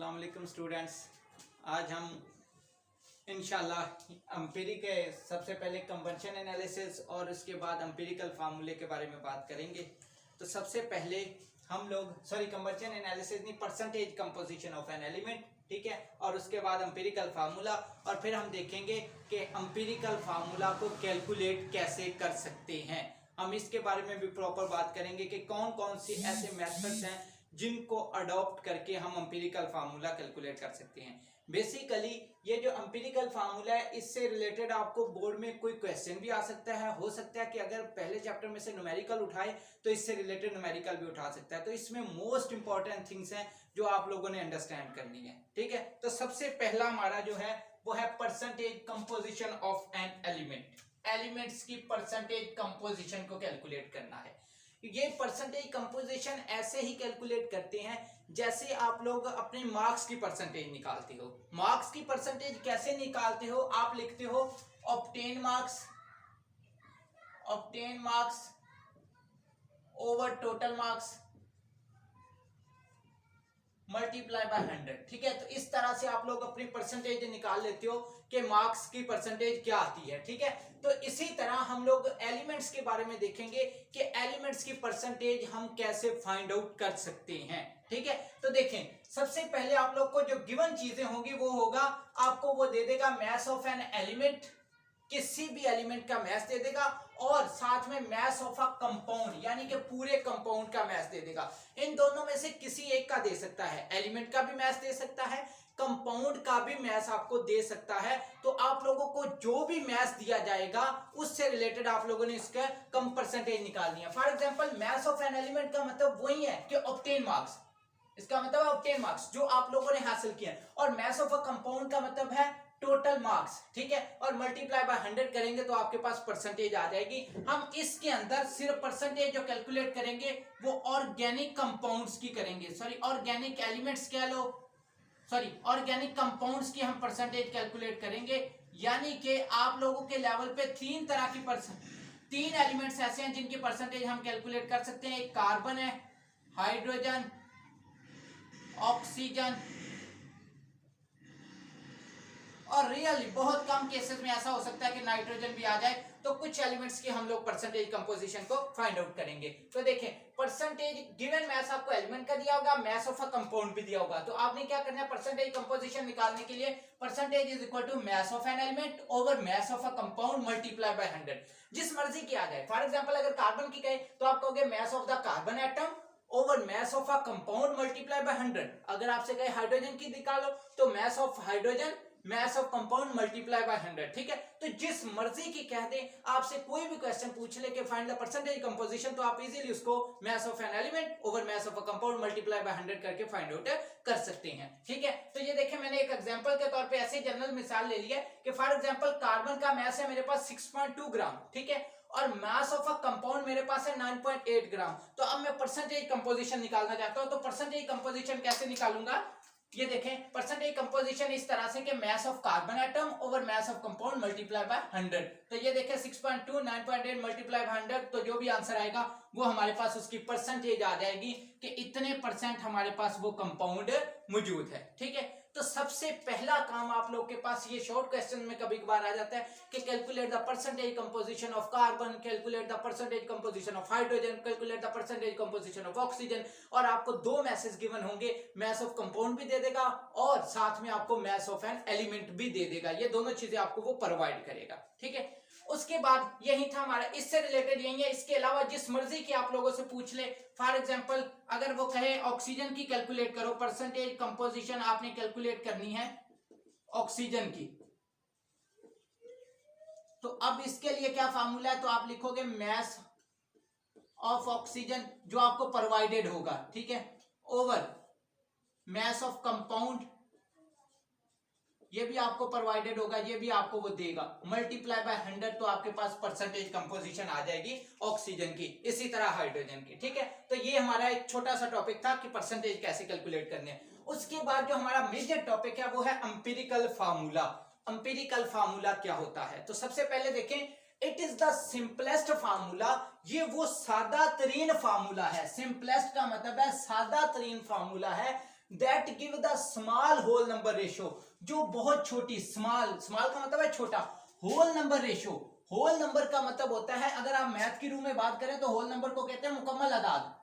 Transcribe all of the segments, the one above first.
अस्सलाम वालेकुम स्टूडेंट्स। आज हम इंशाल्लाह एम्पिरी के सबसे पहले कंबंशन एनालिसिस और उसके बाद एम्पिरिकल फार्मूले के बारे में बात करेंगे। तो सबसे पहले हम लोग कंबंशन एनालिसिस नहीं, percentage composition of an element, ठीक है। और उसके बाद एम्पिरिकल फार्मूला, और फिर हम देखेंगे कि एम्पिरिकल फार्मूला को कैलकुलेट कैसे कर सकते हैं। हम इसके बारे में भी प्रॉपर बात करेंगे कि कौन कौन सी ऐसे मेथड्स हैं जिनको अडॉप्ट करके हम एम्पिरिकल फार्मूला कैलकुलेट कर सकते हैं। बेसिकली ये जो एम्पिरिकल फार्मूला है, इससे रिलेटेड आपको बोर्ड में कोई क्वेश्चन भी आ सकता है। हो सकता है कि अगर पहले चैप्टर में से न्यूमेरिकल उठाए तो इससे रिलेटेड न्यूमेरिकल भी उठा सकता है। तो इसमें मोस्ट इंपॉर्टेंट थिंग्स हैं जो आप लोगों ने अंडरस्टैंड करनी है, ठीक है। तो सबसे पहला हमारा जो है वो है percentage composition of an element. Elements की परसेंटेज कंपोजिशन को कैलकुलेट करना है। ये परसेंटेज कंपोजिशन ऐसे ही कैलकुलेट करते हैं जैसे आप लोग अपने मार्क्स की परसेंटेज निकालते हो। मार्क्स की परसेंटेज कैसे निकालते हो? आप लिखते हो obtain marks over total marks multiply by 100, ठीक है। तो इस तरह से आप लोग अपनी परसेंटेज निकाल लेते हो कि मार्क्स की परसेंटेज क्या आती है, ठीक है। तो इसी तरह हम लोग एलिमेंट्स के बारे में देखेंगे कि एलिमेंट्स की परसेंटेज हम कैसे फाइंड आउट कर सकते हैं, ठीक है। तो देखें, सबसे पहले आप लोग को जो गिवन चीजें होंगी वो होगा, आपको वो दे देगा मैथ ऑफ एन एलिमेंट, किसी भी एलिमेंट का मैथ दे देगा, और साथ में मैथ ऑफ अ कंपाउंड यानी कि पूरे कंपाउंड का मैथ दे देगा। इन दोनों में से किसी एक का दे सकता है, एलिमेंट का भी मैथ दे सकता है, कंपाउंड का भी मैथ आपको दे सकता है। तो आप लोगों को जो भी मैथ दिया जाएगा उससे रिलेटेड आप लोगों ने इसका कम परसेंटेज निकालनी है। For example math of an element का मतलब वही है कि ऑब्टेन मार्क्स, इसका मतलब है ऑब्टेन मार्क्स जो आप लोगों ने हासिल किए, और मैथ ऑफ अ कंपाउंड का मतलब है टोटल मार्क्स, ठीक है। और मल्टीप्लाई बाय 100 करेंगे तो आपके पास परसेंटेज आ जाएगी। हम इसके अंदर सिर्फ परसेंटेज जो कैलकुलेट करेंगे वो ऑर्गेनिक कंपाउंड्स की करेंगे, ऑर्गेनिक एलिमेंट्स कह लो, ऑर्गेनिक कंपाउंड्स की हम परसेंटेज कैलकुलेट करेंगे। यानी कि आप लोगों के लेवल पे तीन एलिमेंट्स ऐसे हैं जिनकी परसेंटेज हम कैलकुलेट कर सकते हैं। एक कार्बन है, हाइड्रोजन, ऑक्सीजन, और रियली बहुत कम केसेस में ऐसा हो सकता है कि नाइट्रोजन भी आ जाए। तो कुछ एलिमेंट्स की हम लोग परसेंटेज कंपोजिशन को फाइंड आउट करेंगे। तो देखें, परसेंटेज गिवन मैथ आपको एलिमेंट का दिया होगा, मैथ ऑफ अ कंपाउंड भी दिया होगा। तो आपने क्या करना है, परसेंटेज कंपोजिशन निकालने के लिए percentage is equal to mass of an element over mass of a compound multiply by 100। जिस मर्जी की आ जाए। फॉर एग्जांपल अगर कार्बन की कहे तो आप कहोगे math of the carbon atom over mass of a compound multiply by 100। अगर आपसे कहे हाइड्रोजन की निकालो तो math of hydrogen math of compound multiply by 100, ठीक है। तो जिस मर्जी की कह दे, आपसे कोई भी क्वेश्चन पूछ ले कि फाइंड द परसेंटेज कंपोजिशन, तो आप इजीली उसको math of an element over mass of a compound multiply by 100 करके फाइंड आउट कर सकते हैं, ठीक है। तो ये देखें, मैंने एक एग्जांपल के तौर पे ऐसे जनरल मिसाल ले लिया कि फॉर एग्जांपल कार्बन का मैथ है मेरे पास 6.2 ग्राम, ठीक है, और मास ऑफ अ कंपाउंड मेरे पास है 9.8 ग्राम। तो अब मैं परसेंटेज कंपोजिशन निकालना चाहता हूं। तो परसेंटेज कंपोजिशन कैसे निकालूंगा, ये देखें, परसेंटेज कंपोजिशन इस तरह से कि math of carbon atom over mass of compound multiply by 100। तो ये देखें 6.2 9.8 मल्टीप्लाई बाय 100, तो जो भी आंसर आएगा वो हमारे पास उसकी परसेंटेज आ जाएगी कि इतने परसेंट हमारे पास वो कंपाउंड मौजूद है, ठीक है। तो सबसे पहला काम आप लोग के पास, ये शॉर्ट क्वेश्चन में कभी कभार आ जाता है कि calculate the percentage composition of carbon, calculate the percentage composition of hydrogen, calculate the percentage composition of oxygen, और आपको दो मैसेज गिवन होंगे, मैथ ऑफ कंपाउंड भी दे देगा और साथ में आपको मैथ ऑफ एन एलिमेंट भी दे देगा। ये दोनों चीजें आपको वो प्रोवाइड करेगा, ठीक है। उसके बाद यही था हमारा, इससे रिलेटेड यही है। इसके अलावा जिस मर्जी की आप लोगों से पूछ ले, फॉर एग्जांपल अगर वो कहे ऑक्सीजन की कैलकुलेट करो, परसेंटेज कंपोजिशन आपने कैलकुलेट करनी है ऑक्सीजन की, तो अब इसके लिए क्या फार्मूला है, तो आप लिखोगे मैथ ऑफ ऑक्सीजन जो आपको प्रोवाइडेड होगा, ठीक है, ओवर मैथ ऑफ कंपाउंड, ये भी आपको प्रोवाइडेड होगा, ये भी आपको वो देगा, मल्टीप्लाई बाय 100। तो आपके पास परसेंटेज कंपोजिशन आ जाएगी ऑक्सीजन की, इसी तरह हाइड्रोजन की, ठीक है। तो ये हमारा एक छोटा सा टॉपिक था कि परसेंटेज कैसे कैलकुलेट करने हैं। उसके बाद जो हमारा मेजर टॉपिक है वो है एम्पिरिकल फार्मूला। एम्पिरिकल फार्मूला क्या होता है, तो सबसे पहले देखें, it is the simplest formula. ये वो सादा तरीन फार्मूला है। सिंपलेस्ट का मतलब है सादा तरीन फार्मूला है that give the small whole number ratio, जो बहुत छोटी, स्मॉल, स्मॉल का मतलब है छोटा, whole number ratio, whole number का मतलब होता है, अगर आप मैथ की रूप में बात करें तो होल नंबर को कहते हैं मुकम्मल अदाद,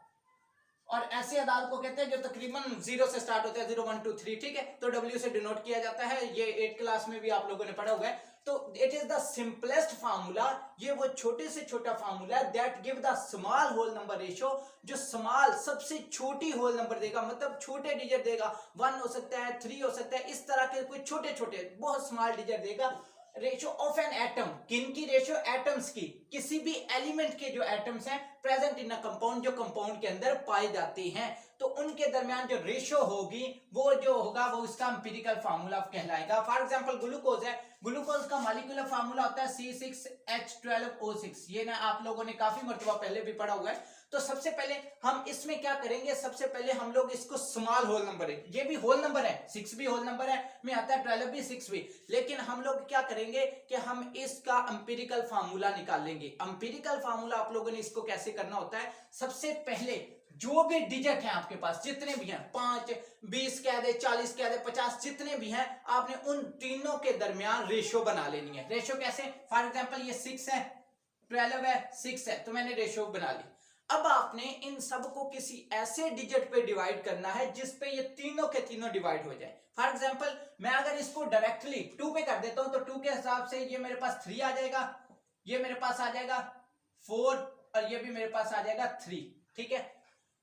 और ऐसे अदाद को कहते हैं जो तकरीबन 0 से स्टार्ट होते हैं, 0 1 2 3, ठीक है, तो W से डिनोट किया जाता है, ये 8 क्लास में भी आप लोगों ने पढ़ा हुआ है। तो it is the simplest formula, ये वो छोटे से छोटा फार्मूला है that give the small whole number ratio, जो स्मॉल सबसे छोटी होल नंबर देगा, मतलब छोटे डिजिट देगा, 1 हो सकता है, 3 हो सकता है, इस तरह के कोई छोटे छोटे बहुत स्मॉल डिजिट देगा। रेशियो ऑफ एन एटम, किन की रेशियो? एटम्स की, किसी भी एलिमेंट के जो एटम्स हैं प्रेजेंट इन अ कंपाउंड, जो कंपाउंड के अंदर पाए जाते हैं, तो उनके दरमियान जो रेशियो होगी वो जो होगा वो इसका एम्पिरिकल फार्मूला कहलाएगा। फॉर एग्जांपल ग्लूकोज है, ग्लूकोज का मॉलिक्यूलर फार्मूला होता है C6H12O6, ये ना आप लोगों ने काफी मर्तबा पहले भी पढ़ा हुआ है। तो सबसे पहले हम इसमें क्या करेंगे, सबसे पहले हम लोग इसको स्मॉल होल नंबर है, ये भी होल नंबर है, 6 भी होल नंबर है में आता है, 12 भी, 6 भी, लेकिन हम लोग क्या करेंगे कि हम इसका एम्पिरिकल फार्मूला निकालेंगे। एम्पिरिकल फार्मूला आप लोगों ने इसको कैसे करना होता है, सबसे पहले जो भी डिजिट हैं आपके पास, जितने भी हैं, 5, 20 कह दे, 40 कह दे, 50, जितने भी हैं, आपने उन तीनों के दरमियान रेशियो बना लेनी है। रेशियो कैसे? फॉर एग्जांपल ये 6 है, 12 है, 6 है, तो मैंने रेशियो बना ली। अब आपने इन सब को किसी ऐसे डिजिट पे डिवाइड करना है जिसपे ये तीनों के तीनों डिवाइड हो जाए। फॉर एग्जांपल मैं अगर इसको डायरेक्टली 2 पे कर देता हूं तो 2 के हिसाब से ये मेरे पास 3 आ जाएगा, ये मेरे पास आ जाएगा 4, और ये भी मेरे पास आ जाएगा 3, ठीक है।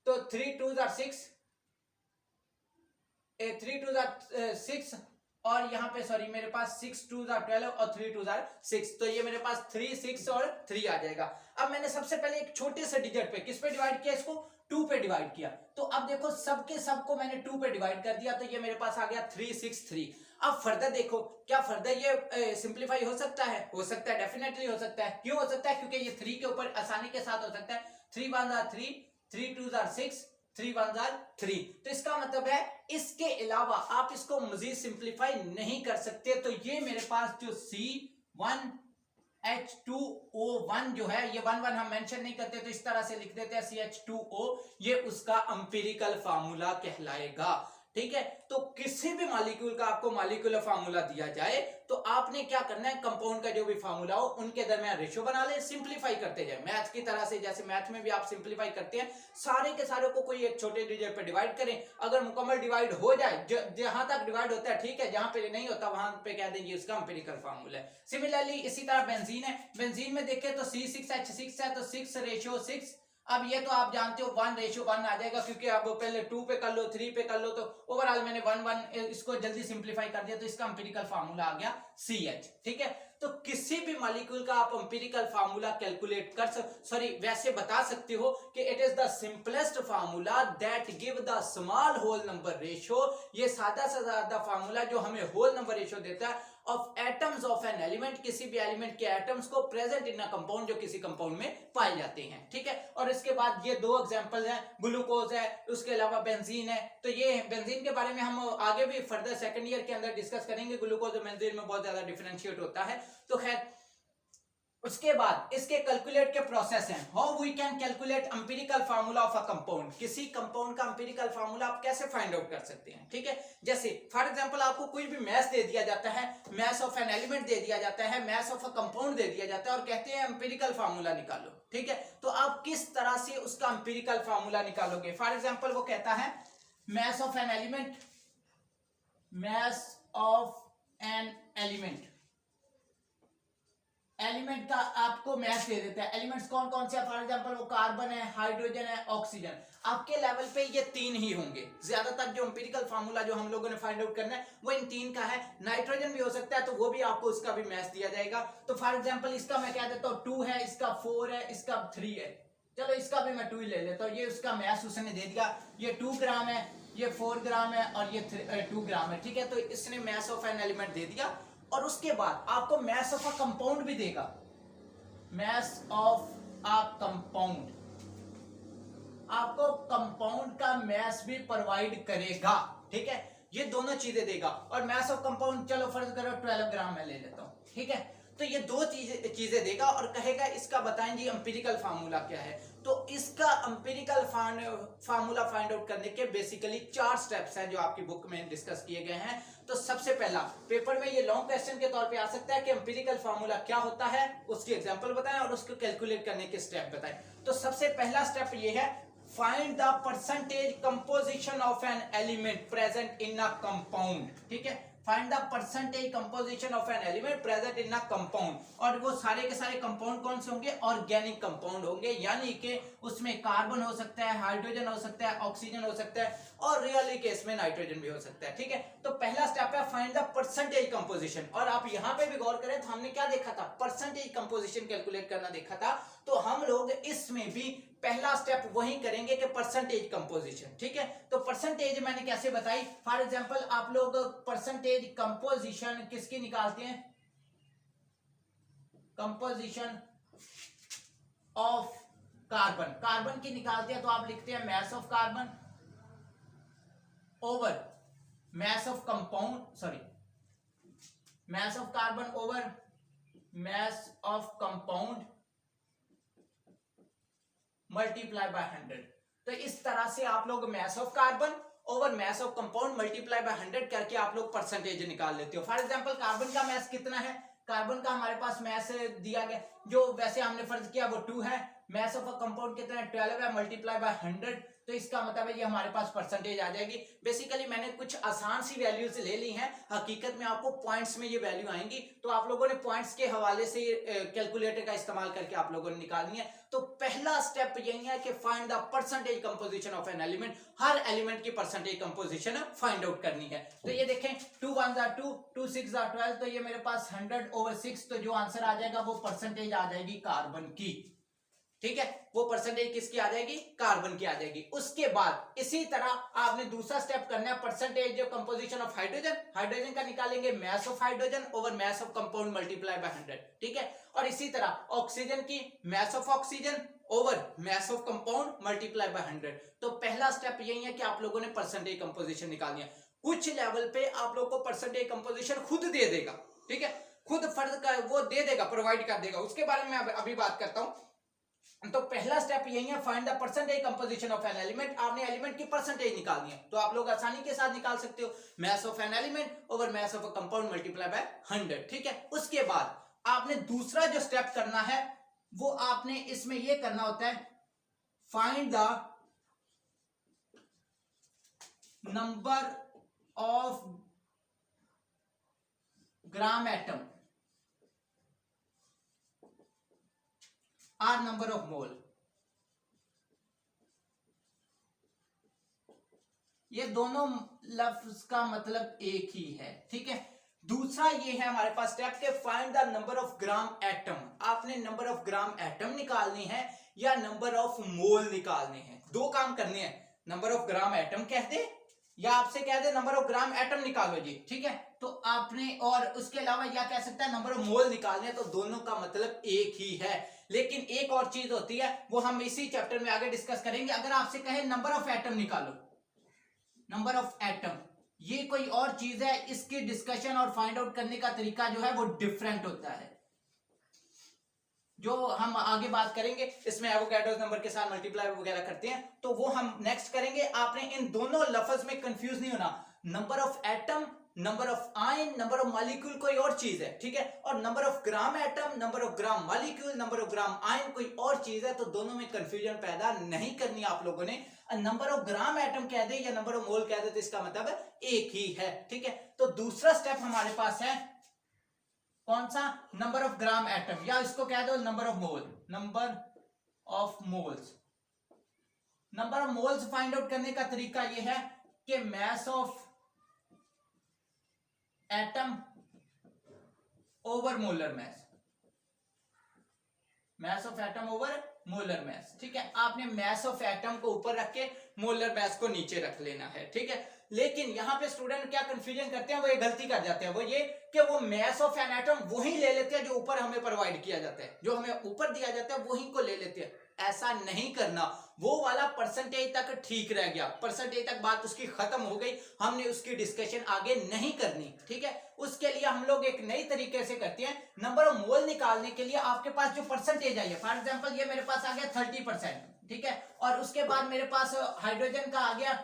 तो 3 2 6, 3 2 6, और यहाँ पे सॉरी मेरे पास 6 2 12 और 3 2 6, तो ये मेरे पास 3 6 और 3 आ जाएगा। अब मैंने सबसे पहले एक छोटे से डिजिट पे किस पे डिवाइड किया, इसको 2 पे डिवाइड किया, तो अब देखो सबके सबको मैंने 2 पे डिवाइड कर दिया, तो ये मेरे पास आ गया 3 6 3। अब फर्दर देखो, क्या फर्दर ये सिंप्लीफाई हो सकता है? हो सकता है, डेफिनेटली हो सकता है। क्यों हो सकता है? क्योंकि ये 3 के ऊपर आसानी के साथ हो सकता है, 3 1 3, 3 2 6, 3 1 3, तो इसका मतलब है इसके अलावा आप इसको मजीद सिंप्लीफाई नहीं कर सकते। तो ये मेरे पास जो C1H2O1 जो है, ये 1 1 हम मेंशन नहीं करते तो इस तरह से लिख देते हैं CH2O, ये उसका एम्पिरिकल फार्मूला कहलाएगा, ठीक है। तो किसी भी मॉलिक्यूल का आपको मॉलिक्यूलर फार्मूला दिया जाए तो आपने क्या करना है, कंपाउंड का जो भी फार्मूला हो उनके दरमियान रेशियो बना ले, सिंप्लीफाई करते जाए मैथ की तरह से, जैसे मैथ में भी आप सिंप्लीफाई करते हैं, सारे के सारे को कोई एक छोटे डिजिट पे डिवाइड करें, अगर मुकम्मल डिवाइड हो जाए, जहां तक डिवाइड होता है ठीक है, जहां पे नहीं होता वहां पे कह देंगे उसका एम्पिरिकल फार्मूला है। सिमिलरली इसी तरह बेंजीन है, बेंजीन में देखें तो C6H6 है, तो 6 रेशियो 6, अब ये तो आप जानते हो 1 रेशियो 1 आ जाएगा, क्योंकि अब पहले 2 पे कर लो, 3 पे कर लो, तो ओवरऑल मैंने 1 1 इसको जल्दी सिंप्लीफाई कर दिया, तो इसका एम्पिरिकल फार्मूला आ गया CH, ठीक है। तो किसी भी मॉलिक्यूल का आप एम्पिरिकल फार्मूला कैलकुलेट कर सॉरी वैसे बता सकते हो कि it is the simplest formula that give the small whole number ratio, ये सादा से सादा फार्मूला जो हमें होल नंबर रेशियो देता है of atoms of an element, किसी भी एलिमेंट के एटम्स को प्रेजेंट इन अ कंपाउंड, जो किसी कंपाउंड में पाए जाते हैं, ठीक है। और इसके बाद ये 2 एग्जांपल हैं, ग्लूकोज है, उसके अलावा बेंजीन है, तो ये बेंजीन के बारे में हम आगे भी फर्दर सेकंड ईयर के अंदर डिस्कस करेंगे, ग्लूकोज और बेंजीन में बहुत ज्यादा डिफरेंशिएट होता है। तो खैर उसके बाद इसके कैलकुलेट के प्रोसेस हैं, how we can calculate empirical formula of a compound, किसी कंपाउंड का एम्पिरिकल फार्मूला आप कैसे फाइंड आउट कर सकते हैं, ठीक है। जैसे फॉर एग्जांपल आपको कोई भी मास दे दिया जाता है, मास ऑफ एन एलिमेंट दे दिया जाता है, मास ऑफ अ कंपाउंड दे दिया जाता है, और कहते हैं एम्पिरिकल फार्मूला निकालो, ठीक है। तो आप किस तरह से उसका एम्पिरिकल फार्मूला निकालोगे? फॉर एग्जांपल वो कहता है mass of an element, mass of an element, element का आपको मैथ दे देता है, एलिमेंट्स कौन कौन से? फॉर एग्जांपल वो कार्बन है, हाइड्रोजन है, ऑक्सीजन, आपके लेवल पे ये 3 ही होंगे ज्यादातर। जो एम्पिरिकल फार्मूला जो हम लोगों ने फाइंड आउट करना है वो इन 3 का है। नाइट्रोजन भी हो सकता है, तो वो भी आपको उसका भी मैथ दिया जाएगा। तो फॉर एग्जांपल इसका मैं कह देता हूं 2 है, इसका 4 है, इसका 3 है, चलो इसका भी मैं 2 ही ले लेता हूं। ये उसका मैथ उसने दे दिया, ये 2 ग्राम है, ये 4 ग्राम है, और ये 2 ग्राम है, ठीक है। तो इसने मैथ ऑफ एन एलिमेंट दे दिया, और उसके बाद आपको मैथ ऑफ अ कंपाउंड भी देगा, मैथ ऑफ अ कंपाउंड, आपको कंपाउंड का मैथ भी प्रोवाइड करेगा, ठीक है। ये दोनों चीजें देगा। और मैथ ऑफ कंपाउंड चलो फर्ज करो 12 ग्राम में ले लेता हूं, ठीक है। तो ये दो चीजें देगा और कहेगा इसका बताएं जी एम्पिरिकल फार्मूला क्या है। तो इसका एम्पिरिकल फार्मूला फाइंड आउट करने के बेसिकली 4 स्टेप्स हैं जो आपकी बुक में डिस्कस किए गए हैं। तो सबसे पहला पेपर में ये लॉन्ग क्वेश्चन के तौर पे आ सकता है कि एम्पिरिकल फार्मूला क्या होता है, उसकी एग्जांपल बताएं और उसको कैलकुलेट करने के स्टेप बताएं। तो सबसे पहला स्टेप ये है, find the percentage composition of an element present in a compound. ठीक है, find the percentage composition of an element present in a compound. और वो सारे के सारे कंपाउंड कौन से होंगे? ऑर्गेनिक कंपाउंड होंगे, यानी कि उसमें कार्बन हो सकता है, हाइड्रोजन हो सकता है, ऑक्सीजन हो सकता है और रियली केस में नाइट्रोजन भी हो सकता है। ठीक है, तो पहला स्टेप है फाइंड द परसेंटेज कंपोजिशन। और आप यहां पे भी गौर करें तो हमने क्या देखा था? परसेंटेज कंपोजिशन कैलकुलेट करना देखा था। तो हम लोग इसमें भी पहला स्टेप वही करेंगे कि परसेंटेज कंपोजिशन। ठीक है, तो परसेंटेज मैंने कैसे बताई? फॉर एग्जांपल आप लोग परसेंटेज कंपोजिशन किसकी निकालते हैं? कंपोजिशन ऑफ कार्बन, कार्बन की निकालते हैं तो आप लिखते हैं mess of carbon over mass of compound, sorry mess of carbon over mass of compound multiply by 100। तो इस तरह से आप लोग mess of carbon over mass of compound multiply by 100 करके आप लोग परसेंटेज निकाल लेते हो। फॉर एग्जांपल कार्बन का मैस कितना है? कार्बन का हमारे पास मैस दिया गया जो वैसे हमने फर्ज किया वो 2 है। मैस ऑफ अ कंपाउंड कितना है? 12 है, मल्टीप्लाई बाय 100। तो इसका मतलब है ये हमारे पास परसेंटेज आ जाएगी। बेसिकली मैंने कुछ आसान सी वैल्यूज ले ली हैं, हकीकत में आपको पॉइंट्स में ये वैल्यू आएंगी। तो आप लोगों ने पॉइंट्स के हवाले से कैलकुलेटर का इस्तेमाल करके आप लोगों ने निकालनी है। तो पहला स्टेप यही है कि find the percentage composition of an element. Her element की परसेंटेज कंपोजिशन फाइंड आउट करनी है। तो ये देखें 2 1 2 2 6 12, तो ये मेरे पास 100/6। तो जो आंसर आ जाएगा वो परसेंटेज आ जाएगी कार्बन की। ठीक है, वो परसेंटेज किसकी आ जाएगी? कार्बन की आ जाएगी। उसके बाद इसी तरह आपने दूसरा स्टेप करना है percentage composition of hydrogen. Hydrogen का निकालेंगे mass of hydrogen over mass of compound multiply by 100। ठीक है, और इसी तरह ऑक्सीजन की mess of oxygen over mass of compound multiply by 100। तो पहला स्टेप यही है कि आप लोगों ने परसेंटेज कंपोजिशन निकालनी है। कुछ लेवल पे आप लोगों को परसेंटेज कंपोजिशन खुद दे देगा। ठीक है, खुद फर्ज का वो दे देगा, प्रोवाइड कर देगा। उसके बारे में अभी बात करता हूं। तो पहला स्टेप यही है find the percentage composition of an element. आपने एलिमेंट की परसेंटेज निकालनी है तो आप लोग आसानी के साथ निकाल सकते हो, mass of an element over mass of a compound multiply by 100। ठीक है, उसके बाद आपने दूसरा जो स्टेप करना है वो आपने इसमें ये करना होता है find the number of gram atom or number of mole. ये दोनों लफ्ज का मतलब एक ही है। ठीक है, दूसरा ये है हमारे पास स्टेप के find the number of gram atom. आपने नंबर ऑफ ग्राम एटम निकालनी है या नंबर ऑफ मोल निकालने हैं। दो काम करने हैं, नंबर ऑफ ग्राम एटम कह दे या आपसे कह दे नंबर ऑफ ग्राम एटम निकालो जी। ठीक है, तो आपने और उसके अलावा या कह सकता है नंबर ऑफ मोल निकालने, तो दोनों का मतलब एक ही है। लेकिन एक और चीज होती है वो हम इसी चैप्टर में आगे डिस्कस करेंगे। अगर आपसे कहे नंबर ऑफ एटम निकालो, नंबर ऑफ एटम, ये कोई और चीज है। इसकी डिस्कशन और फाइंड आउट करने का तरीका जो है वो डिफरेंट होता है, जो हम आगे बात करेंगे। इसमें एवोगैड्रोस नंबर के साथ मल्टीप्लाई वगैरह करते हैं, तो वो हम नेक्स्ट करेंगे। आपने इन दोनों लफ्ज में कंफ्यूज नहीं होना। Number of atom, number of ion, number of molecule कोई और चीज है। ठीक है, और number of gram atom, number of gram molecule, number of gram ion कोई और चीज है। तो दोनों में कंफ्यूजन पैदा नहीं करनी आप लोगों ने। नंबर ऑफ ग्राम एटम कह दे या नंबर ऑफ मोल कह दे तो इसका मतलब एक ही है। ठीक है, तो दूसरा स्टेप हमारे पास है कौन सा? नंबर ऑफ ग्राम एटम, या इसको कह दो number of mole, number of moles. Number of moles find out करने का तरीका यह है कि mass of atom over molar mess, mass of atom over molar mass. ठीक है, आपने मैस ऑफ एटम को ऊपर रख के मोलर मैस को नीचे रख लेना है। ठीक है, लेकिन यहां पे स्टूडेंट क्या कंफ्यूजन करते हैं, वो ये गलती कर जाते हैं। वो ये कि वो मैस ऑफ एन एटम वही ले लेते हैं जो ऊपर हमें प्रोवाइड किया जाता है, जो हमें ऊपर दिया जाता है वही को ले लेते हैं। ऐसा नहीं करना, वो वाला परसेंटेज तक ठीक रह गया, परसेंटेज तक बात उसकी खत्म हो गई, हमने उसकी डिस्कशन आगे नहीं करनी, ठीक है। उसके लिए हम लोग एक नई तरीके से करते हैं, नंबर ऑफ मोल निकालने के लिए आपके पास जो परसेंटेज आई है, फॉर एग्जांपल ये मेरे पास आ गया 30%, ठीक है, और उसके बाद मेरे पास हाइड्रोजन का आ गया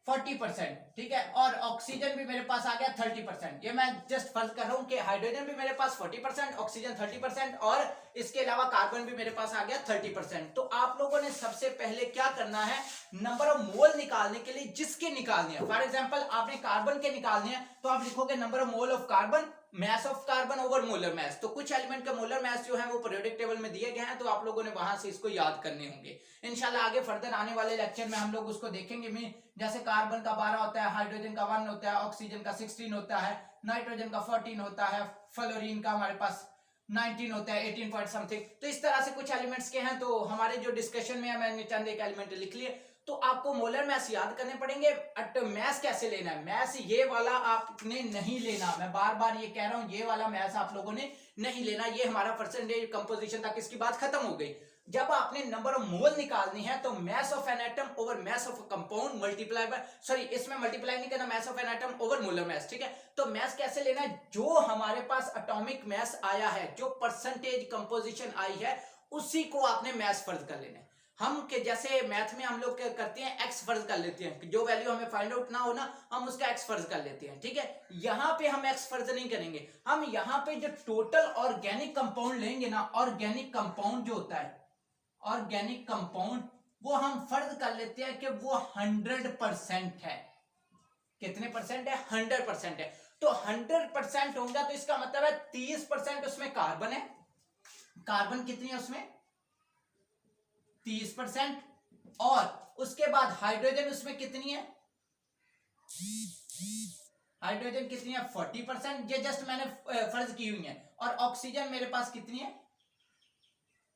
40%, ठीक है, और ऑक्सीजन भी मेरे पास आ गया 30%। ये मैं जस्ट फर्ज कर रहा हूं कि हाइड्रोजन भी मेरे पास 40%, ऑक्सीजन 30% और इसके अलावा कार्बन भी मेरे पास आ गया 30%। तो आप लोगों ने सबसे पहले क्या करना है, नंबर ऑफ मोल निकालने के लिए जिसके निकालने हैं, फॉर एग्जांपल आपने कार्बन के निकालने हैं तो आप लिखोगे number of mole of carbon, mass of carbon over molar mass. तो कुछ एलिमेंट का मोलर मास जो है वो पीरियोडिक टेबल में दिए गए हैं, तो आप लोगों ने वहां से इसको याद करने होंगे। इंशाल्लाह आगे फर्दर आने वाले लेक्चर में हम लोग उसको देखेंगे। मैं जैसे कार्बन का 12 होता है, हाइड्रोजन का 1 होता है, ऑक्सीजन का 16 होता है, नाइट्रोजन का 14 होता है, फ्लोरीन का हमारे पास 19 होता है, 18 पॉइंट समथिंग। तो इस तरह से कुछ एलिमेंट्स के हैं। तो हमारे जो डिस्कशन में है मैंने चंद एक एलिमेंट लिख लिए। तो आपको मोलर मैस याद करने पड़ेंगे। अट मैस कैसे लेना है, मैस ये वाला आपने नहीं लेना, मैं बार बार ये कह रहा हूं, ये वाला मैस आप लोगों ने नहीं लेना। ये हमारा परसेंटेज कंपोजिशन तक इसकी बात खत्म हो गई। जब आपने नंबर ऑफ मोल निकालनी है तो mass of an atom over mass of compound multiply bye, sorry इसमें मल्टीप्लाई नहीं करना, mass of an atom over molar mass, ठीक है। तो मैस कैसे लेना है, जो हमारे पास एटॉमिक मैस आया है, जो परसेंटेज कंपोजिशन आई है, उसी को आपने मैस फर्ज कर लेना है। हम के जैसे मैथ में हम लोग क्या करते हैं, एक्स फर्ज कर लेते हैं, जो वैल्यू हमें फाइंड आउट ना हो ना, हम उसका एक्स फर्ज कर लेते हैं, ठीक है। यहां पे हम एक्स फर्ज नहीं करेंगे, हम यहां पे जो टोटल ऑर्गेनिक कंपाउंड लेंगे ना, ऑर्गेनिक कंपाउंड जो होता है, ऑर्गेनिक कंपाउंड, वो हम फर्ज कर लेते हैं कि वो 100% है। कितने परसेंट है, 100% है। तो 100% होगा तो इसका मतलब है 30% उसमें कार्बन है। कार्बन कितनी है उसमें, 30%, और उसके बाद हाइड्रोजन उसमें कितनी है, हाइड्रोजन कितनी है, 40%, ये जस्ट मैंने फर्ज की हुई है। और ऑक्सीजन मेरे पास कितनी है,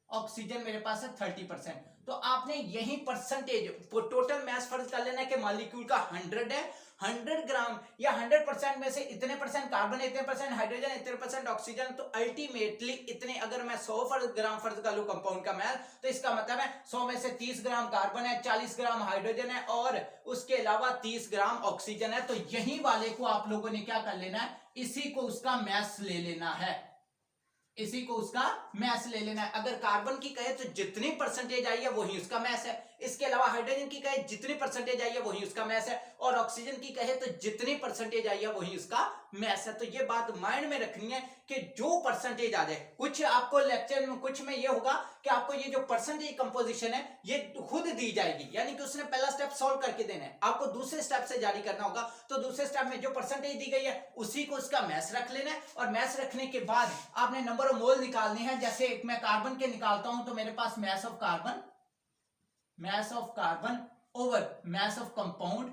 ऑक्सीजन मेरे पास है 30%। तो आपने यही परसेंटेज टोटल मैस फर्ज कर लेना है कि मॉलिक्यूल का 100 है, 100 ग्राम या 100% में से इतने परसेंट कार्बन, इतने परसेंट हाइड्रोजन, इतने परसेंट ऑक्सीजन। तो अल्टीमेटली इतने, अगर मैं 100 ग्राम फर्ज कर लूं कंपाउंड का मैस, तो इसका मतलब है 100 में से 30 ग्राम कार्बन है, 40 ग्राम हाइड्रोजन है और उसके अलावा 30 ग्राम ऑक्सीजन है। तो यही वाले को आप लोगों ने क्या कर लेना है, इसी को उसका मैस ले लेना है, इसी को उसका मैस ले लेना है। अगर कार्बन की कहे तो जितनी परसेंटेज आई है वही उसका मैस है, इसके अलावा हाइड्रोजन की कहे जितनी परसेंटेज आई है वही उसका मैस है, और ऑक्सीजन की कहे तो जितनी परसेंटेज आई है वही उसका मैस है। तो ये बात माइंड में रखनी है कि जो परसेंटेज आ जाए, कुछ आपको लेक्चर में, कुछ में ये होगा कि आपको ये जो परसेंटेज कंपोजिशन है ये खुद दी जाएगी, यानी कि उसने पहला स्टेप सॉल्व करके देना है, आपको दूसरे स्टेप से जारी करना होगा। तो दूसरे स्टेप में जो परसेंटेज दी गई है उसी को उसका मैस रख लेना है, और मैस रखने के बाद आपने नंबर ऑफ मोल निकालने हैं। जैसे मैं कार्बन के निकालता हूं तो मेरे पास mass of carbon, mass of carbon over mass of compound,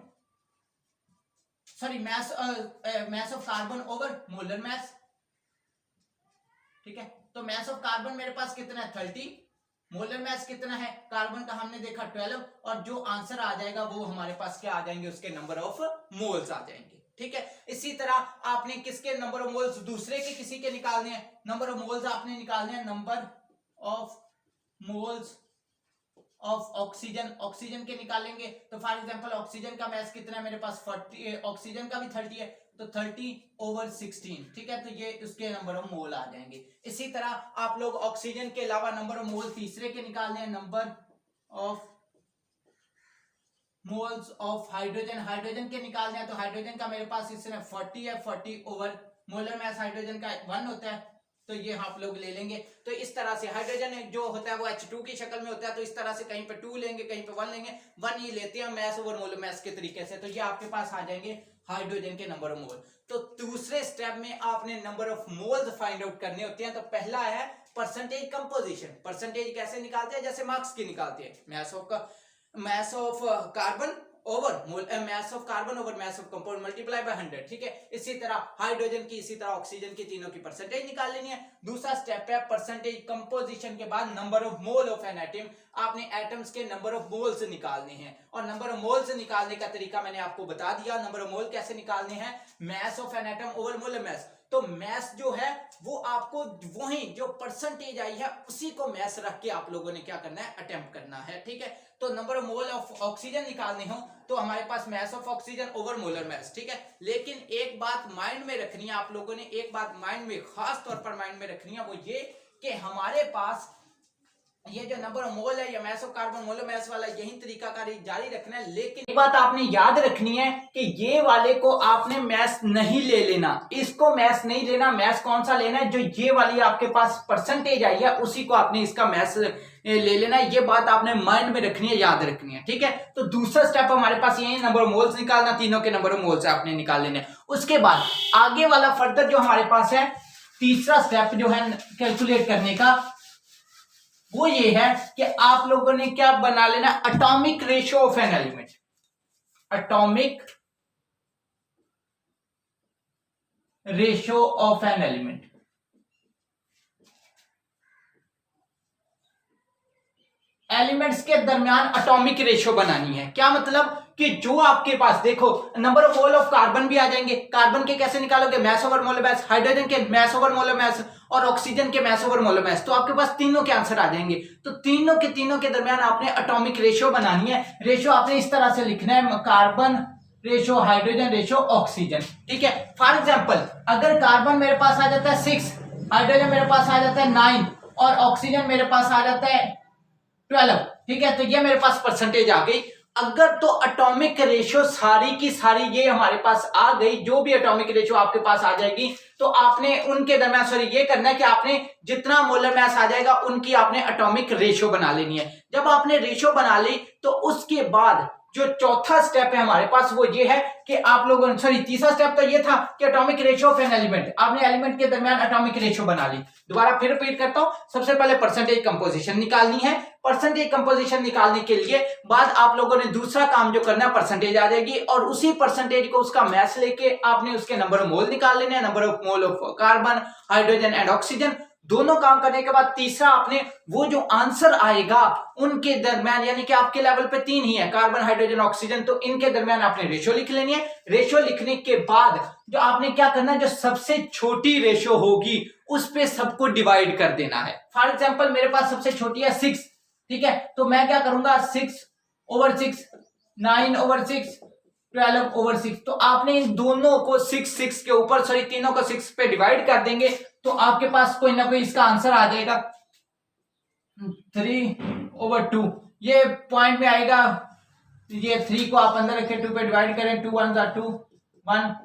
sorry mass of carbon over molar mass, ठीक है। तो mass of carbon मेरे पास कितना है 30, मोलर mass कितना है कार्बन का हमने देखा 12, और जो आंसर आ जाएगा वो हमारे पास क्या आ जाएंगे, उसके नंबर ऑफ मोल्स आ जाएंगे, ठीक है। इसी तरह आपने किसके नंबर ऑफ मोल्स, दूसरे के किसी के निकालने हैं, नंबर ऑफ मोल्स आपने निकालने हैं, number of moles of oxygen, oxygen के निकालेंगे। तो फॉर एग्जांपल ऑक्सीजन का मैस कितना है मेरे पास 40, ऑक्सीजन का भी 30 है, तो 30/16, ठीक है। तो ये उसके नंबर ऑफ मोल आ जाएंगे। इसी तरह आप लोग ऑक्सीजन के अलावा नंबर ऑफ मोल तीसरे के निकालने हैं, number of moles of hydrogen, hydrogen के निकालने हैं। तो हाइड्रोजन का मेरे पास इसमें 40 है, 40 ओवर मोलर मैस हाइड्रोजन का 1 होता है, तो ये आप लोग ले लेंगे। तो इस तरह से हाइड्रोजन जो होता है वो H2 की शक्ल में होता है, तो इस तरह से कहीं पे 2 लेंगे, कहीं पे 1 लेंगे, 1 ही लेते हैं मैस ओवर मोलर मैस के तरीके से। तो ये आपके पास आ जाएंगे हाइड्रोजन के नंबर ऑफ मोल। तो दूसरे स्टेप में आपने number of moles find out करने होते हैं। तो पहला है परसेंटेज कंपोजिशन। परसेंटेज कैसे निकालते हैं, जैसे मार्क्स की निकालते हैं, mess of carbon over mess of carbon over mass of compound multiply by 100, ठीक है। इसी तरह हाइड्रोजन की, इसी तरह ऑक्सीजन की, तीनों की परसेंटेज निकाल लेनी है। दूसरा स्टेप है परसेंटेज कंपोजिशन के बाद number of mole of an atom, आपने एटम्स के नंबर ऑफ मोल्स निकालने हैं, और नंबर ऑफ मोल्स निकालने का तरीका मैंने आपको बता दिया। नंबर ऑफ मोल कैसे निकालने हैं, mass of an atom over molar mass. तो मैस जो है वो आपको वही जो परसेंटेज आई है उसी को मैस रख के आप लोगों ने क्या करना है, अटेम्प्ट करना है। ठीक है, तो number of mole of oxygen निकालने हो तो हमारे पास mass of oxygen over molar mass. ठीक है, लेकिन एक बात माइंड में रखनी है आप लोगों ने, एक बात माइंड में खास तौर पर माइंड में रखनी है, वो ये कि हमारे पास ये जो नंबर ऑफ मोल है या mess of carbon molar mass वाला यही तरीका का जारी रखना है। लेकिन एक बात आपने याद रखनी है कि ये वाले को आपने मैस नहीं ले लेना, इसको मैस नहीं लेना। मैस कौन सा लेना है, जो ये वाली आपके पास परसेंटेज आई है उसी को आपने इसका मैस ले लेना है। ये बात आपने माइंड में रखनी है, याद रखनी है। ठीक है, तो दूसरा स्टेप हमारे पास ये है नंबर ऑफ मोल्स निकालना, तीनों के नंबर ऑफ मोल्स आपने निकाल लेने। उसके बाद आगे वाला फर्दर जो हमारे पास है तीसरा स्टेप जो है कैलकुलेट करने का, वो ये है कि आप लोगों ने क्या बना लेना, atomic ratio of an element. Atomic ratio of an element, elements के दरमियान एटॉमिक रेशियो बनानी है। क्या मतलब कि जो आपके पास देखो number of mole of carbon भी आ जाएंगे, कार्बन के कैसे निकालोगे, mass over molar mass, hydrogen के मैस ओवर मोलर मैस और ऑक्सीजन के मैस ओवर मोलर मैस, तो आपके पास तीनों के आंसर आ जाएंगे। तो तीनों के दरमियान आपने एटॉमिक रेशियो बनानी है। रेशियो आपने इस तरह से लिखना है, carbon ratio hydrogen ratio oxygen. ठीक है, फॉर एग्जांपल अगर कार्बन मेरे पास आ जाता है 6, हाइड्रोजन मेरे पास आ जाता है 9 और ऑक्सीजन मेरे पास आ जाता है 12। ठीक है, तो ये मेरे पास परसेंटेज आ गई। अगर तो एटॉमिक रेशियो सारी की सारी ये हमारे पास आ गई, जो भी एटॉमिक रेशियो आपके पास आ जाएगी, तो आपने उनके दरमियान सॉरी ये करना है कि आपने जितना मोलर मैस आ जाएगा उनकी आपने एटॉमिक रेशियो बना लेनी है। जब आपने रेशियो बना ली तो उसके बाद जो चौथा स्टेप है हमारे पास वो ये है कि आप लोगों सॉरी तीसरा स्टेप तो ये था कि atomic ratio of an element, आपने एलिमेंट के दरमियान एटॉमिक रेशियो बना ली। दोबारा फिर रिपीट करता हूं, सबसे पहले परसेंटेज कंपोजिशन निकालनी है। परसेंटेज कंपोजिशन निकालने के लिए बाद आप लोगों ने दूसरा काम जो करना है, परसेंटेज आ जाएगी और उसी परसेंटेज को उसका मैस लेके आपने उसके नंबर ऑफ मोल निकाल लेने हैं, number of mole of carbon hydrogen and oxygen. दोनों काम करने के बाद तीसरा आपने वो जो आंसर आएगा उनके दरमियान, यानी कि आपके लेवल पे 3 ही है, कार्बन हाइड्रोजन ऑक्सीजन, तो इनके दरमियान आपने रेशियो लिख लेनी है। रेशियो लिखने के बाद जो आपने क्या करना है, जो सबसे छोटी रेशियो होगी उस पे सबको डिवाइड कर देना है। फॉर एग्जांपल मेरे पास सबसे छोटी है 6। ठीक है, तो मैं क्या करूंगा 6/6, 9/6, 12/6, तो आपने इन दोनों को 6 के ऊपर सॉरी तीनों को 6 पे डिवाइड कर देंगे तो आपके पास कोई ना कोई इसका आंसर आ जाएगा 3/2। ये पॉइंट में आएगा, ये 3 को आप अंदर रखें, 2 पे डिवाइड करें, 2 1 2 1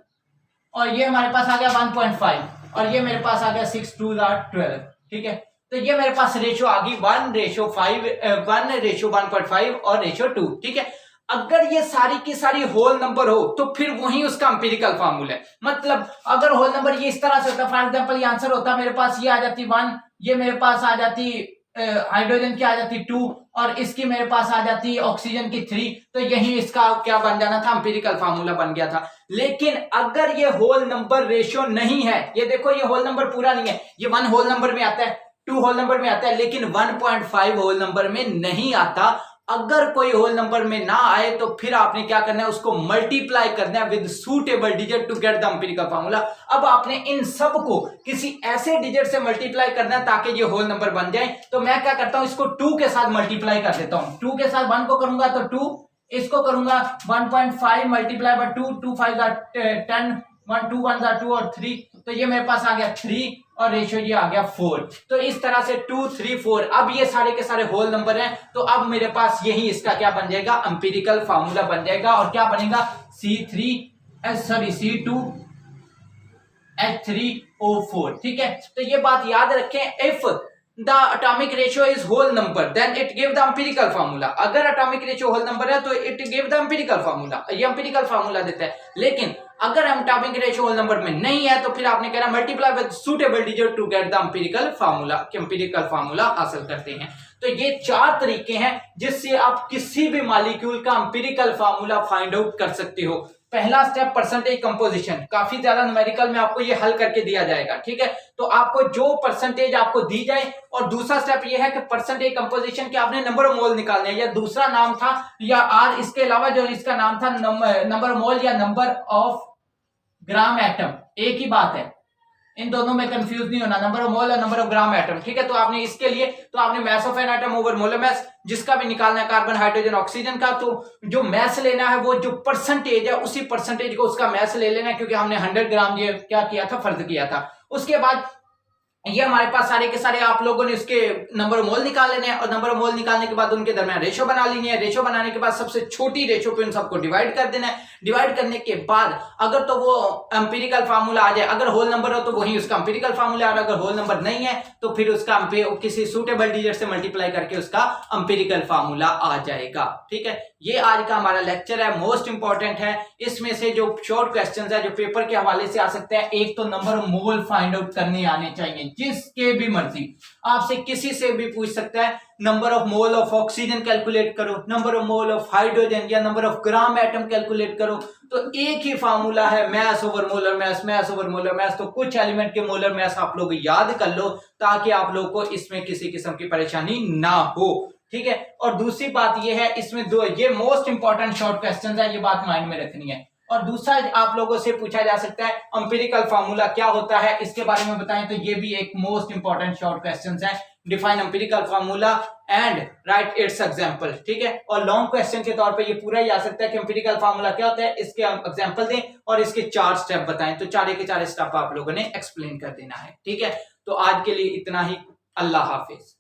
और ये हमारे पास आ गया 1.5 और ये मेरे पास आ गया 6 2 12। ठीक है, तो ये मेरे पास रेशियो आ गई 1:1.5 और रेशियो 2। ठीक है, अगर ये सारी की सारी होल नंबर हो तो फिर वही उसका एम्पिरिकल फार्मूला है। मतलब अगर होल नंबर ये इस तरह से होता, फॉर एग्जांपल ये आंसर होता मेरे पास, ये आ जाती 1, ये मेरे पास आ जाती हाइड्रोजन की आ जाती 2 और इसकी मेरे पास आ जाती ऑक्सीजन की 3, तो यही इसका क्या बन जाना था, एम्पिरिकल फार्मूला बन गया था। लेकिन अगर ये होल नंबर रेशियो नहीं है, ये देखो ये होल नंबर पूरा नहीं है, ये 1 होल नंबर में आता है, 2 होल नंबर में आता है, लेकिन 1.5 होल नंबर में नहीं आता। अगर कोई होल नंबर में ना आए तो फिर आपने क्या करना है, उसको मल्टीप्लाई करना है with suitable digit to get the empirical formula. अब आपने इन सब को किसी ऐसे डिजिट से मल्टीप्लाई करना है ताकि ये होल नंबर बन जाए। तो मैं क्या करता हूं, इसको 2 के साथ मल्टीप्लाई कर देता हूं। 2 के साथ 1 को करूंगा तो 2, इसको करूंगा 1.5 मल्टीप्लाई बाय 2, 2 5 10, 1 2 1 2 और 3, तो ये मेरे पास आ गया 3 और रेशियो ये आ गया 4। तो इस तरह से 2 3 4, अब ये सारे के सारे होल नंबर हैं, तो अब मेरे पास यही इसका क्या बन जाएगा, एम्पिरिकल फार्मूला बन जाएगा। और क्या बनेगा, C3H3O4। ठीक है, तो ये बात याद रखें, if the atomic ratio is whole number then it give the empirical formula. अगर एटॉमिक रेशियो होल नंबर है तो it give the empirical formula, ये एम्पिरिकल फार्मूला देता है। लेकिन अगर एटॉमिक रेशियो होल नंबर में नहीं है तो फिर आपने कहना multiply with suitable digit to get the empirical formula, empirical formula हासिल करते हैं। तो ये 4 तरीके हैं जिससे आप किसी भी मॉलिक्यूल का एम्पिरिकल फार्मूला फाइंड आउट कर सकते हो। पहला स्टेप परसेंटेज कंपोजिशन, काफी ज्यादा न्यूमेरिकल में आपको ये हल करके दिया जाएगा। ठीक है, तो आपको जो परसेंटेज आपको दी जाए, और दूसरा स्टेप ये है कि परसेंटेज कंपोजिशन के आपने नंबर ऑफ मोल निकालने हैं, या दूसरा नाम था या आर, इसके अलावा जो इसका नाम था नंबर ऑफ मोल या नंबर ऑफ ग्राम एटम, एक ही बात है। इन दोनों में कंफ्यूज नहीं होना, नंबर ऑफ मोल और नंबर ऑफ ग्राम एटम, ठीक है। तो आपने इसके लिए तो आपने mass of an atom over molar मास जिसका भी निकालना है कार्बन हाइड्रोजन ऑक्सीजन का, तो जो मास लेना है वो जो परसेंटेज है उसी परसेंटेज को उसका मास ले लेना है, क्योंकि हमने 100 ग्राम ये क्या किया था, फर्ज किया था। उसके बाद ये हमारे पास सारे के सारे आप लोगों ने उसके नंबर ऑफ मोल निकाल लेने हैं और नंबर ऑफ मोल निकालने के बाद उनके दरमियान रेशो बना लेनी है। रेशो बनाने के बाद सबसे छोटी रेशो पे उन सबको डिवाइड कर देना है। डिवाइड करने के बाद अगर तो वो एम्पिरिकल फार्मूला आ जाए, अगर होल नंबर हो तो वही उसका एम्पिरिकल फार्मूला, और अगर होल नंबर नहीं है तो फिर उसका किसी सूटेबल डिजिट से मल्टीप्लाई करके उसका एम्पिरिकल फार्मूला आ जाएगा, ठीक है। ये आज का हमारा लेक्चर है, मोस्ट इंपॉर्टेंट है। इसमें से जो शॉर्ट क्वेश्चंस है जो पेपर के हवाले से आ सकते हैं, एक तो number of mole find out करने आने चाहिए, जिसके भी मर्जी आपसे किसी से भी पूछ सकता है, number of mole of oxygen calculate करो, number of mole of hydrogen या number of gram atom calculate करो, तो एक ही फार्मूला है, mass over molar mass, mass over molar mass. तो कुछ एलिमेंट के मोलर मास आप लोग याद कर लो ताकि आप लोग को इसमें किसी किस्म की परेशानी ना हो, ठीक है। और दूसरी बात ये है, इसमें दो ये मोस्ट इंपॉर्टेंट शॉर्ट क्वेश्चंस है, ये बात माइंड में रखनी है। और दूसरा आप लोगों से पूछा जा सकता है एम्पिरिकल फार्मूला क्या होता है, इसके बारे में बताएं, तो ये भी एक मोस्ट इंपॉर्टेंट शॉर्ट क्वेश्चंस है। Define empirical formula and right it's example, ठीक है। और लॉन्ग क्वेश्चन के तौर पे ये पूरा ही आ सकता है कि एम्पिरिकल फार्मूला क्या होता है, इसके एग्जांपल दें और इसके 4 स्टेप बताएं, तो 4 के 4 स्टेप आप लोगों ने एक्सप्लेन कर देना है, ठीक है। तो आज के लिए इतना ही, अल्लाह हाफिज।